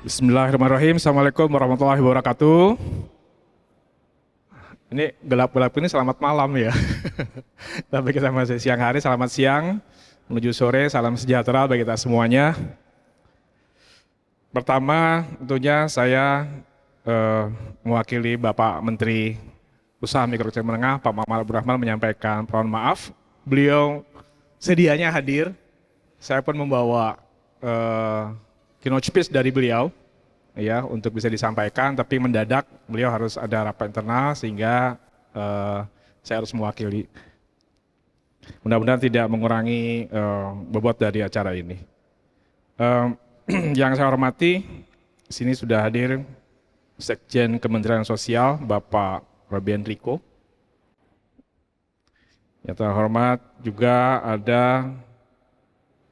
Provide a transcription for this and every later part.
Bismillahirrahmanirrahim. Assalamualaikum warahmatullahi wabarakatuh. Ini gelap-gelap ini selamat malam ya. Tapi kita masih siang hari, selamat siang. Menuju sore, salam sejahtera bagi kita semuanya. Pertama, tentunya saya mewakili Bapak Menteri Usaha Mikro Kecil Menengah, Pak Maman Abdurrahman menyampaikan mohon maaf. Beliau sedianya hadir. Saya pun membawa keynote speech dari beliau ya untuk bisa disampaikan, tapi mendadak beliau harus ada rapat internal sehingga saya harus mewakili. Mudah-mudahan tidak mengurangi bobot dari acara ini. Yang saya hormati, di sini sudah hadir Sekjen Kementerian Sosial Bapak Robi Enrico. Yang terhormat juga ada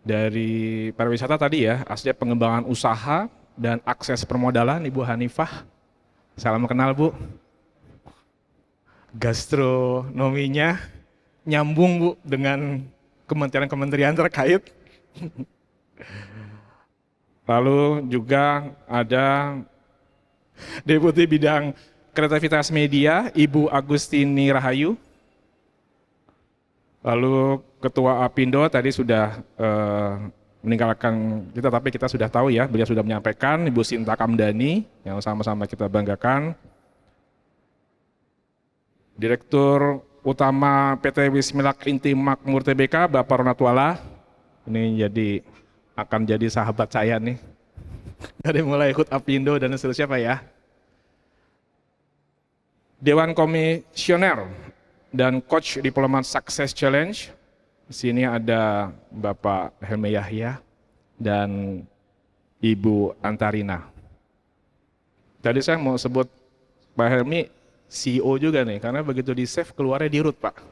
dari pariwisata tadi ya, Asdep Pengembangan Usaha dan Akses Permodalan, Ibu Hanifah. Salam kenal Bu. Gastronominya nyambung Bu dengan kementerian-kementerian terkait. Lalu juga ada Deputi Bidang Kreativitas Media, Ibu Agustini Rahayu. Lalu Ketua Apindo tadi sudah meninggalkan kita, tapi kita sudah tahu ya, beliau sudah menyampaikan, Ibu Sinta Kamdani, yang sama-sama kita banggakan. Direktur Utama PT Wismilak Inti Makmur Tbk, Bapak Ronatwala, ini akan jadi sahabat saya nih, dari mulai ikut Apindo dan seterusnya Pak ya. Dewan Komisioner dan Coach Diplomat Success Challenge. Di sini ada Bapak Helmi Yahya dan Ibu Antarina. Tadi saya mau sebut Pak Helmi CEO juga nih, karena begitu di save keluarnya di root Pak.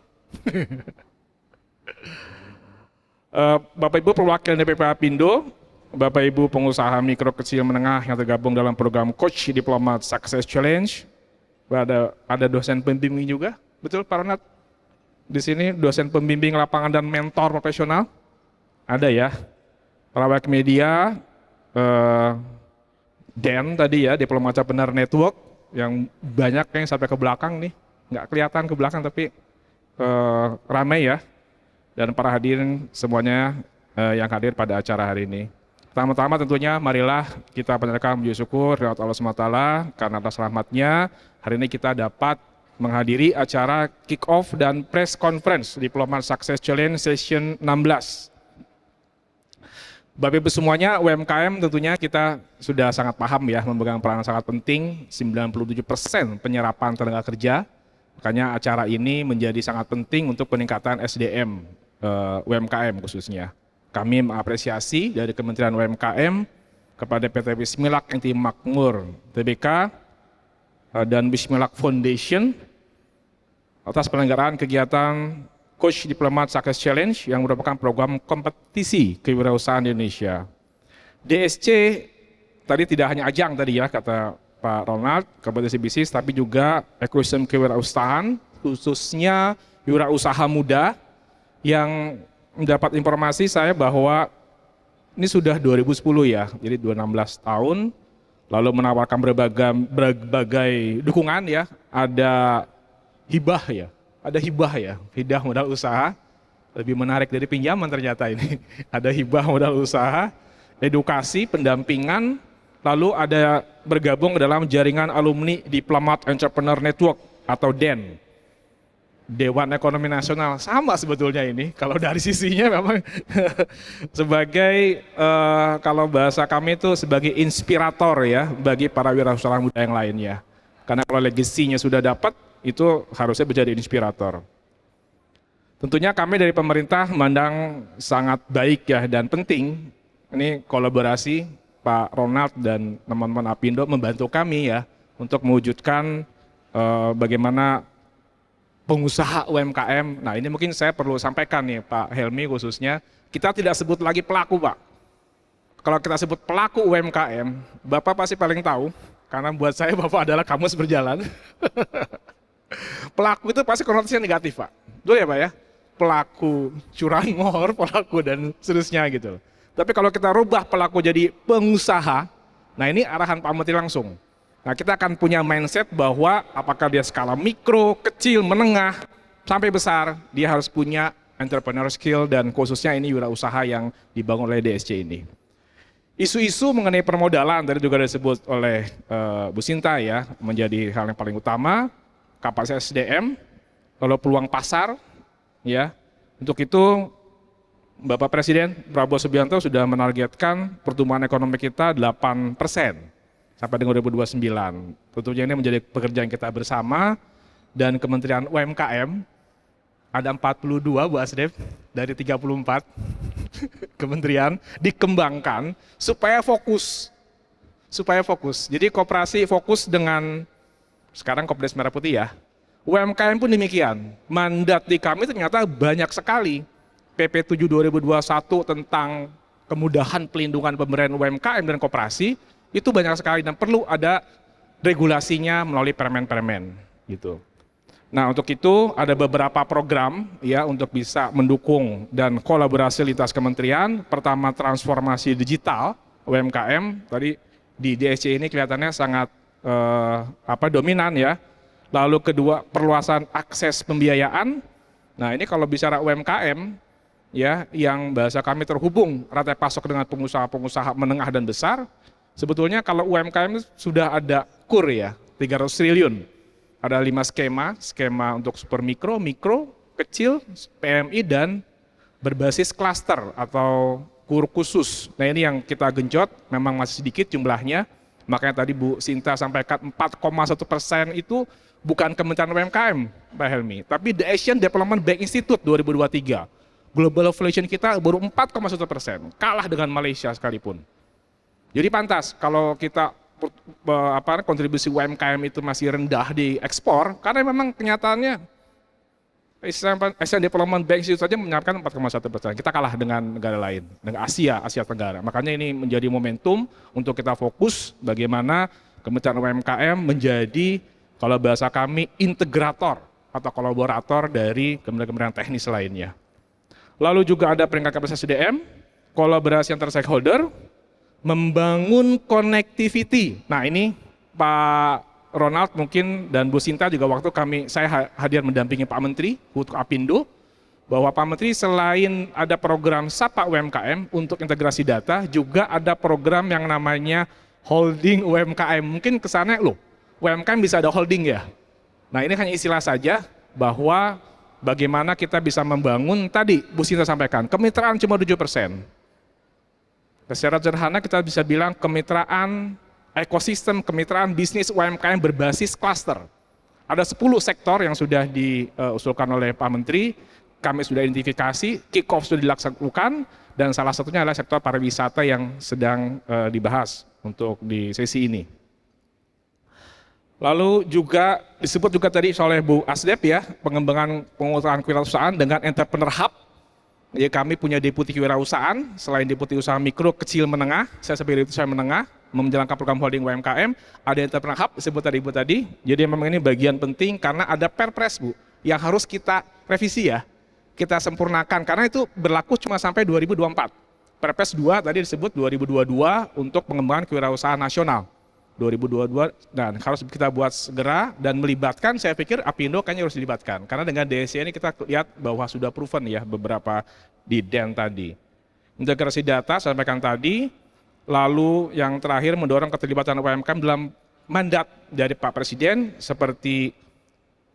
Bapak Ibu perwakilan DPP Apindo, Bapak Ibu pengusaha mikro kecil menengah yang tergabung dalam program Coach Diplomat Success Challenge. Ada dosen pembimbing juga. Betul Pak Ronald? Di sini dosen pembimbing lapangan dan mentor profesional? Ada ya. Perawak media, Dan tadi ya, Diplomat Entrepreneur Network, yang banyak yang sampai ke belakang nih. Nggak kelihatan ke belakang tapi ramai ya. Dan para hadirin semuanya yang hadir pada acara hari ini. Pertama-tama tentunya marilah kita panjatkan puji syukur kepada Allah SWT karena atas rahmatnya hari ini kita dapat menghadiri acara kick-off dan press conference Diplomat Success Challenge Session 16. Bapak Ibu semuanya, UMKM tentunya kita sudah sangat paham ya, memegang peranan sangat penting, 97% penyerapan tenaga kerja. Makanya acara ini menjadi sangat penting untuk peningkatan SDM UMKM khususnya. Kami mengapresiasi dari Kementerian UMKM kepada PT Wismilak Inti Makmur Tbk dan Wismilak Foundation atas penyelenggaraan kegiatan Coach Diplomat Success Challenge yang merupakan program kompetisi kewirausahaan di Indonesia. DSC tadi tidak hanya ajang tadi ya kata Pak Ronald, kompetisi bisnis, tapi juga ekosistem kewirausahaan, khususnya wirausaha muda yang mendapat informasi saya bahwa ini sudah 2010 ya, jadi 16 tahun, lalu menawarkan berbagai dukungan ya, ada hibah ya, hibah modal usaha, lebih menarik dari pinjaman ternyata ini. Ada hibah modal usaha, edukasi, pendampingan, lalu ada bergabung dalam jaringan alumni Diplomat Entrepreneur Network atau DEN. Dewan Ekonomi Nasional, sama sebetulnya ini, kalau dari sisinya memang sebagai, kalau bahasa kami itu sebagai inspirator ya, bagi para wirausahawan muda yang lainnya. Karena kalau legasinya sudah dapat, itu harusnya menjadi inspirator. Tentunya kami dari pemerintah memandang sangat baik ya dan penting, ini kolaborasi Pak Ronald dan teman-teman Apindo membantu kami ya, untuk mewujudkan bagaimana pengusaha UMKM. Nah ini mungkin saya perlu sampaikan nih Pak Helmi khususnya, kita tidak sebut lagi pelaku Pak. Kalau kita sebut pelaku UMKM, Bapak pasti paling tahu, karena buat saya Bapak adalah kamus berjalan. Pelaku itu pasti konotasinya negatif Pak. Betul ya Pak ya? Pelaku curanmor, pelaku dan seterusnya gitu. Tapi kalau kita rubah pelaku jadi pengusaha, Nah ini arahan Pak Menteri langsung. Nah kita akan punya mindset bahwa apakah dia skala mikro, kecil, menengah, sampai besar, dia harus punya entrepreneur skill dan khususnya ini wirausaha yang dibangun oleh DSC ini. Isu-isu mengenai permodalan tadi juga disebut oleh Bu Sinta ya, menjadi hal yang paling utama, kapasitas SDM, lalu peluang pasar, ya. Untuk itu Bapak Presiden Prabowo Subianto sudah menargetkan pertumbuhan ekonomi kita 8% sampai dengan 2029. Tentunya ini menjadi pekerjaan kita bersama dan Kementerian UMKM ada 42 Bu Asdep dari 34 kementerian dikembangkan supaya fokus. Jadi koperasi fokus dengan sekarang Kopdes Merah Putih ya. UMKM pun demikian. Mandat di kami ternyata banyak sekali. PP 7 2021 tentang kemudahan pelindungan pemberdayaan UMKM dan koperasi itu banyak sekali dan perlu ada regulasinya melalui permen-permen gitu. Nah, untuk itu ada beberapa program ya untuk bisa mendukung dan kolaborasi lintas kementerian. Pertama transformasi digital UMKM tadi di DSC ini kelihatannya sangat dominan ya. Lalu kedua perluasan akses pembiayaan. Nah, ini kalau bicara UMKM ya yang bahasa kami terhubung rantai pasok dengan pengusaha-pengusaha menengah dan besar. Sebetulnya kalau UMKM sudah ada KUR ya, 300 triliun. Ada 5 skema untuk super mikro, kecil, PMI dan berbasis klaster atau KUR khusus. Nah ini yang kita genjot, memang masih sedikit jumlahnya. Makanya tadi Bu Sinta sampaikan 4,1% itu bukan Kementerian UMKM, Pak Helmi, tapi The Asian Development Bank Institute 2023. Global valuation kita baru 4,1%, kalah dengan Malaysia sekalipun. Jadi pantas kalau kita kontribusi UMKM itu masih rendah di ekspor, karena memang kenyataannya Asian Development Bank itu saja menyiapkan 4,1%. Kita kalah dengan negara lain, dengan Asia Tenggara. Makanya ini menjadi momentum untuk kita fokus bagaimana Kementerian UMKM menjadi, kalau bahasa kami, integrator atau kolaborator dari kementerian teknis lainnya. Lalu juga ada peringkat kapasitas SDM, kolaborasi antar stakeholder, membangun connectivity. Nah ini Pak Ronald mungkin dan Bu Sinta juga waktu saya hadir mendampingi Pak Menteri untuk Apindo, bahwa Pak Menteri selain ada program Sapa UMKM untuk integrasi data, juga ada program yang namanya holding UMKM. Mungkin kesannya loh, UMKM bisa ada holding ya. Nah ini hanya istilah saja bahwa bagaimana kita bisa membangun tadi Bu Sinta sampaikan, kemitraan cuma 7%. Secara sederhana kita bisa bilang kemitraan ekosistem, kemitraan bisnis UMKM berbasis klaster. Ada 10 sektor yang sudah diusulkan oleh Pak Menteri, kami sudah identifikasi, kick-off sudah dilaksanakan, dan salah satunya adalah sektor pariwisata yang sedang dibahas untuk di sesi ini. Lalu juga disebut juga tadi oleh Bu Asdep ya, pengembangan pengusahaan kewirausahaan dengan entrepreneur hub. Jadi kami punya deputi kewirausahaan, selain deputi usaha mikro, kecil, menengah, saya sebagai deputi usaha menengah, menjalankan program holding UMKM, ada entrepreneur hub, disebut tadi Bu tadi. Jadi memang ini bagian penting karena ada perpres Bu, yang harus kita revisi ya, kita sempurnakan, karena itu berlaku cuma sampai 2024. Perpres 2 tadi disebut 2022 untuk pengembangan kewirausahaan nasional. 2022 dan harus kita buat segera dan melibatkan, saya pikir Apindo kayaknya harus dilibatkan karena dengan DSC ini kita lihat bahwa sudah proven ya beberapa di DEN tadi. Integrasi data saya sampaikan tadi, lalu yang terakhir mendorong keterlibatan UMKM dalam mandat dari Pak Presiden seperti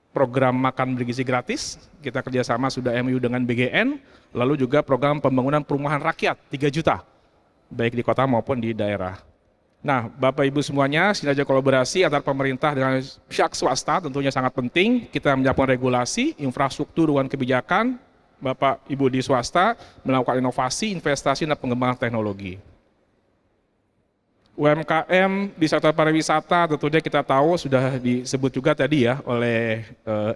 program makan bergizi gratis, kita kerjasama sudah MOU dengan BGN, lalu juga program pembangunan perumahan rakyat 3 juta, baik di kota maupun di daerah. Nah, Bapak Ibu semuanya, sinergi kolaborasi antar pemerintah dengan pihak swasta tentunya sangat penting. Kita menyiapkan regulasi, infrastruktur, dan kebijakan. Bapak Ibu di swasta melakukan inovasi, investasi, dan pengembangan teknologi. UMKM di sektor pariwisata tentunya kita tahu sudah disebut juga tadi ya oleh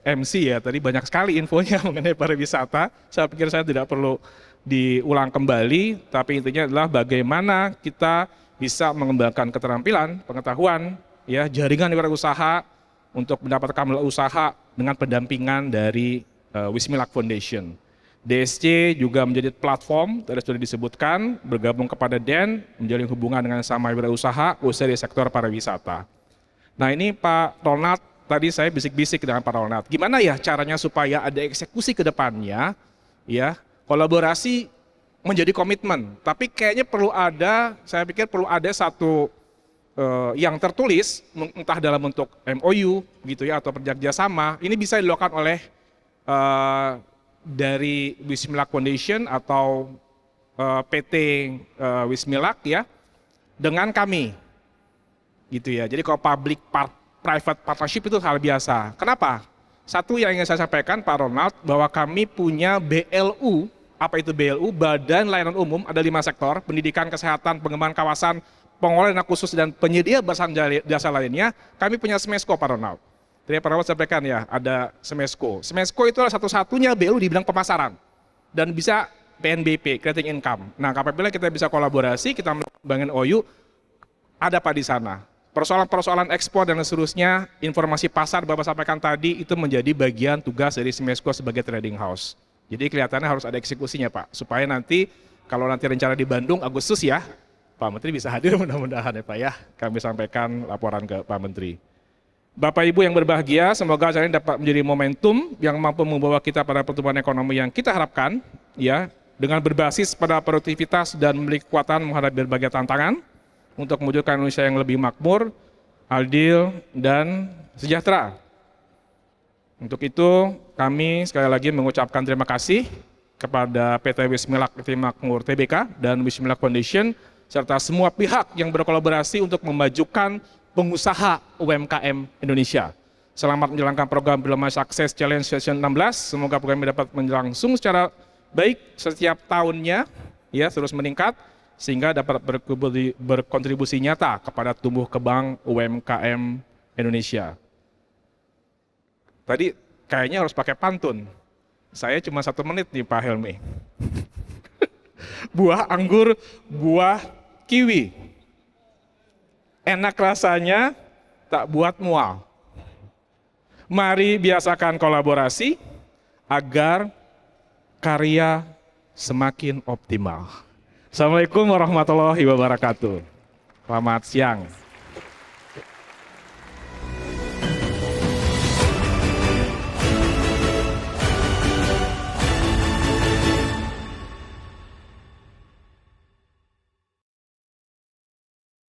MC ya, tadi banyak sekali infonya mengenai pariwisata. Saya pikir saya tidak perlu diulang kembali, tapi intinya adalah bagaimana kita bisa mengembangkan keterampilan, pengetahuan, ya jaringan wirausaha untuk mendapatkan modal usaha dengan pendampingan dari Wismilak Foundation. DSC juga menjadi platform, tadi sudah disebutkan, bergabung kepada DEN, menjalin hubungan dengan sama wirausaha, khususnya di sektor pariwisata. Nah ini Pak Ronald, tadi saya bisik-bisik dengan Pak Ronald, gimana ya caranya supaya ada eksekusi ke depannya, ya kolaborasi menjadi komitmen, tapi kayaknya perlu ada, saya pikir perlu ada satu yang tertulis, entah dalam bentuk MOU gitu ya, atau perjanjian sama, ini bisa dilakukan oleh dari Wismilak Foundation atau PT Wismilak ya dengan kami gitu ya. Jadi kalau private partnership itu hal biasa. Kenapa? Satu yang ingin saya sampaikan Pak Ronald, bahwa kami punya BLU. Apa itu BLU? Badan Layanan Umum, ada 5 sektor, pendidikan, kesehatan, pengembangan kawasan, pengelolaan dana khusus dan penyedia jasa lainnya. Kami punya SMESCO Pak Ronald. Tadi Pak Ronald sampaikan ya, ada SMESCO. SMESCO itu adalah satu-satunya BLU di bidang pemasaran dan bisa PNBP, creating income. Nah, apabila kita bisa kolaborasi, kita membangun OU, ada Pak di sana. Persoalan-persoalan ekspor dan seterusnya, informasi pasar Bapak sampaikan tadi, itu menjadi bagian tugas dari SMESCO sebagai trading house. Jadi kelihatannya harus ada eksekusinya Pak, supaya nanti kalau nanti rencana di Bandung Agustus ya, Pak Menteri bisa hadir mudah-mudahan ya Pak ya. Kami sampaikan laporan ke Pak Menteri. Bapak Ibu yang berbahagia, semoga acara ini dapat menjadi momentum yang mampu membawa kita pada pertumbuhan ekonomi yang kita harapkan, ya, dengan berbasis pada produktivitas dan memiliki kekuatan menghadapi berbagai tantangan untuk mewujudkan Indonesia yang lebih makmur, adil, dan sejahtera. Untuk itu, kami sekali lagi mengucapkan terima kasih kepada PT Wismilak Makmur Tbk dan Wismilak Foundation, serta semua pihak yang berkolaborasi untuk memajukan pengusaha UMKM Indonesia. Selamat menjalankan program Brilma Success Challenge Session 16. Semoga program ini dapat berlangsung secara baik setiap tahunnya, ya terus meningkat sehingga dapat berkontribusi nyata kepada tumbuh kembang UMKM Indonesia. Tadi kayaknya harus pakai pantun. Saya cuma 1 menit nih Pak Helmi. Buah anggur, buah kiwi. Enak rasanya, tak buat mual. Mari biasakan kolaborasi agar karya semakin optimal. Assalamualaikum warahmatullahi wabarakatuh. Selamat siang.